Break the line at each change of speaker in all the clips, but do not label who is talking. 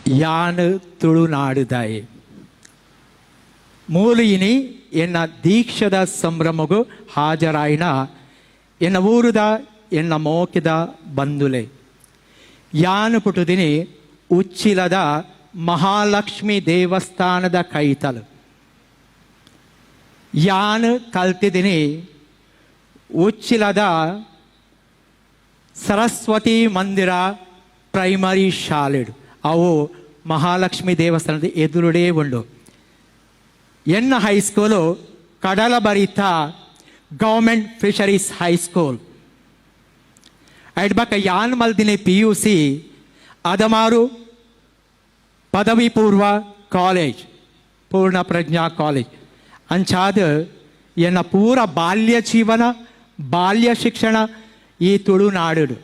ಯಾನ ತುಳುನಾಡುದಾಯಿ ಮೂಲು ಇನಿ ಎನ್ನ ದೀಕ್ಷದ ಸಂಭ್ರಮಗು ಹಾಜರಾಯಿನ ಎನ್ನ ಊರುದ ಎನ್ನ ಮೋಕಿದ ಬಂದುಲೆ ಯಾನು ಪುಟುದಿನಿ ಉಚ್ಚಿಲದ ಮಹಾಲಕ್ಷ್ಮಿ ದೇವಸ್ಥಾನದ ಕೈತಲು ಯಾನು ಕಲ್ತಿದ್ದೀನಿ ಉಚ್ಚಿಲದ ಸರಸ್ವತಿ ಮಂದಿರ ಪ್ರೈಮರಿ ಶಾಲೆಡು ಅವು ಮಹಾಲಕ್ಷ್ಮಿ ದೇವಸ್ಥಾನದ ಎದುರುಡೇ ಉಂಡು. ಎನ್ನ ಹೈಸ್ಕೂಲು ಕಡಲಭರಿತ ಗೌರ್ಮೆಂಟ್ ಫಿಶರೀಸ್ ಹೈಸ್ಕೂಲ್ ಐಡ್ಬಕ ಯಾನ್ ಮಲ್ದಿನಿ PUC ಅದಮಾರು ಪದವಿ ಪೂರ್ವ ಕಾಲೇಜ್ ಪೂರ್ಣ ಪ್ರಜ್ಞಾ ಕಾಲೇಜ್ ಅಂಚಾದ ಎನ್ನ ಪೂರ ಬಾಲ್ಯ ಜೀವನ ಬಾಲ್ಯ ಶಿಕ್ಷಣ ಈ ತುಳುನಾಡು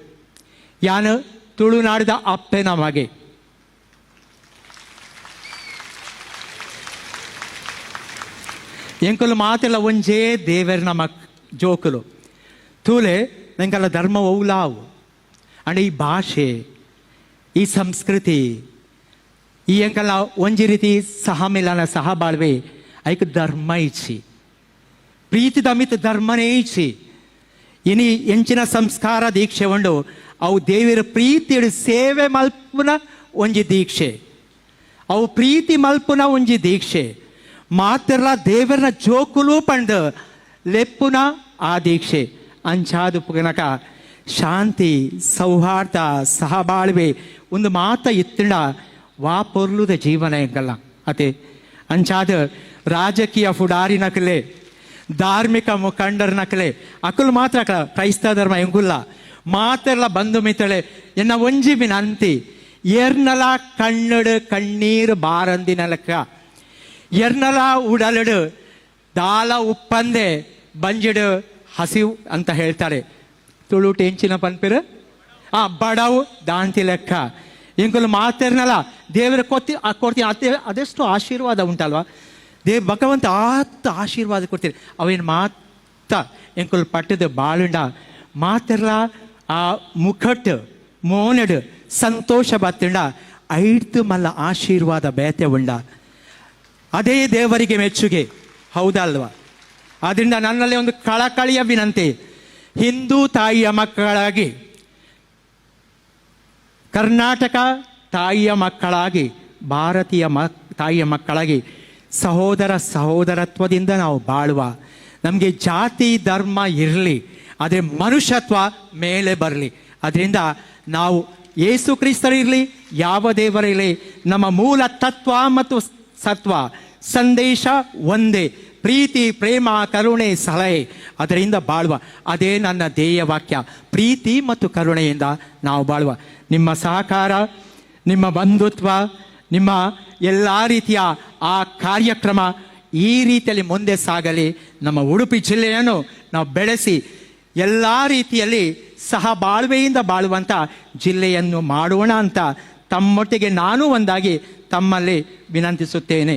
ಯಾನು ತುಳುನಾಡಿದ ಅಪ್ಪೆನ ಮಗೆ. ಎಂಕಲು ಮಾತೆಲ್ಲ ಒಂಜೇ ದೇವರ ನಮಕ್ ಜೋಕುಲು ತೂಲೆ ನಂಗೆಲ್ಲ ಧರ್ಮ ಔಲಾವು ಅಂಡ್ ಈ ಭಾಷೆ ಈ ಸಂಸ್ಕೃತಿ ಈ ಎಂಕಲ್ಲ ಒಂಜಿ ರೀತಿ ಸಹಮಿಲನ ಸಹಬಾಳ್ವೆ ಐಕ್ ಧರ್ಮ ಇಚ್ಚಿ ಪ್ರೀತಿ ದಮಿತ್ ಧರ್ಮನೇ ಇಚ್ಚಿ ಇನಿ ಎಂಚಿನ ಸಂಸ್ಕಾರ ದೀಕ್ಷೆ ಉಂಡು ಅವು ದೇವರ ಪ್ರೀತಿ ಸೇವೆ ಮಲ್ಪುನ ಒಂಜಿ ದೀಕ್ಷೆ ಅವು ಪ್ರೀತಿ ಮಲ್ಪುನ ಒಂಜಿ ದೀಕ್ಷೆ ಮಾತಿರ್ಲ ದೇವರನ ಜೋಕುಲು ಪಂಡ್ ಲೆಪ್ಪುನ ಆ ದೀಕ್ಷೆ ಅಂಚಾದು ಪುಗನಕ ಶಾಂತಿ ಸೌಹಾರ್ದ ಸಹಬಾಳ್ವೆ ಒಂದು ಮಾತ ಇತ್ತಿಂಡ ವಾ ಪೊರ್ಲುದ ಜೀವನ ಎಂಗಲ್ಲ ಅತೆ ಅಂಚಾದ ರಾಜಕೀಯ ಫುಡಾರಿನಕಲೆ ಧಾರ್ಮಿಕ ಮುಖಂಡರನಕಲೆ ಅಕುಲು ಮಾತ್ರ ಕ್ರೈಸ್ತ ಧರ್ಮ ಎಂಗುಲ್ಲ ಮಾತೆಲ್ಲ ಬಂಧು ಮಿತಳೆ ಎನ್ನ ಒಂಜಿ ಬಿನಂತಿ ಎರ್ನಲ ಕಣ್ಣಡು ಕಣ್ಣೀರು ಬಾರಂದಿನ ಲೆಕ್ಕ ಎರ್ನಲ ಉಡಲಡು ದಾಲ ಉಪ್ಪಂದೆ ಬಂಜಿಡು ಹಸಿವು ಅಂತ ಹೇಳ್ತಾರೆ. ತುಳು ಟೆಂಚಿನ ಪನ್ಪಿರು ಬಡವು ದಾಂತಿ ಲೆಕ್ಕ ಎಂಕುಲು ಮಾತೆರ್ನಲ್ಲ ದೇವರ ಕೊಡ್ತೀನಿ ಅದೆಷ್ಟು ಆಶೀರ್ವಾದ ಉಂಟಲ್ವಾ ಭಗವಂತ ಆತ ಆಶೀರ್ವಾದ ಕೊಡ್ತೀರಿ ಅವೇನು ಮಾತ ಎಂಕುಲು ಪಟ್ಟದ ಬಾಳುಂಡ ಮಾತೆರ್ಲ ಆ ಮುಖಟ್ ಮೋನಡು ಸಂತೋಷ ಬತ್ತಿಂಡ ಐದು ಮಲ್ಲ ಆಶೀರ್ವಾದ ಬೇತೆ ಉಂಡ ಅದೇ ದೇವರಿಗೆ ಮೆಚ್ಚುಗೆ ಹೌದಲ್ವಾ. ಆದ್ದರಿಂದ ನನ್ನಲ್ಲಿ ಒಂದು ಕಳಕಳಿಯ ವಿನಂತಿ, ಹಿಂದೂ ತಾಯಿಯ ಮಕ್ಕಳಾಗಿ ಕರ್ನಾಟಕ ತಾಯಿಯ ಮಕ್ಕಳಾಗಿ ಭಾರತೀಯ ತಾಯಿಯ ಮಕ್ಕಳಾಗಿ ಸಹೋದರ ಸಹೋದರತ್ವದಿಂದ ನಾವು ಬಾಳುವ. ನಮಗೆ ಜಾತಿ ಧರ್ಮ ಇರಲಿ ಆದರೆ ಮನುಷ್ಯತ್ವ ಮೇಲೆ ಬರಲಿ. ಅದರಿಂದ ನಾವು ಯೇಸು ಕ್ರಿಸ್ತರಿರಲಿ ಯಾವ ದೇವರಿರಲಿ ನಮ್ಮ ಮೂಲ ತತ್ವ ಮತ್ತು ಸತ್ವ ಸಂದೇಶ ಒಂದೇ, ಪ್ರೀತಿ ಪ್ರೇಮ ಕರುಣೆ ಸಲಹೆ, ಅದರಿಂದ ಬಾಳುವ. ಅದೇ ನನ್ನ ಧ್ಯೇಯ ವಾಕ್ಯ, ಪ್ರೀತಿ ಮತ್ತು ಕರುಣೆಯಿಂದ ನಾವು ಬಾಳುವ. ನಿಮ್ಮ ಸಹಕಾರ, ನಿಮ್ಮ ಬಂಧುತ್ವ, ನಿಮ್ಮ ಎಲ್ಲ ರೀತಿಯ ಆ ಕಾರ್ಯಕ್ರಮ ಈ ರೀತಿಯಲ್ಲಿ ಮುಂದೆ ಸಾಗಲಿ. ನಮ್ಮ ಉಡುಪಿ ಜಿಲ್ಲೆಯನ್ನು ನಾವು ಬೆಳೆಸಿ ಎಲ್ಲ ರೀತಿಯಲ್ಲಿ ಸಹಬಾಳ್ವೆಯಿಂದ ಬಾಳುವಂಥ ಜಿಲ್ಲೆಯನ್ನು ಮಾಡೋಣ ಅಂತ ತಮ್ಮೊಟ್ಟಿಗೆ ನಾನು ಒಂದಾಗಿ ತಮ್ಮಲ್ಲಿ ವಿನಂತಿಸುತ್ತೇನೆ.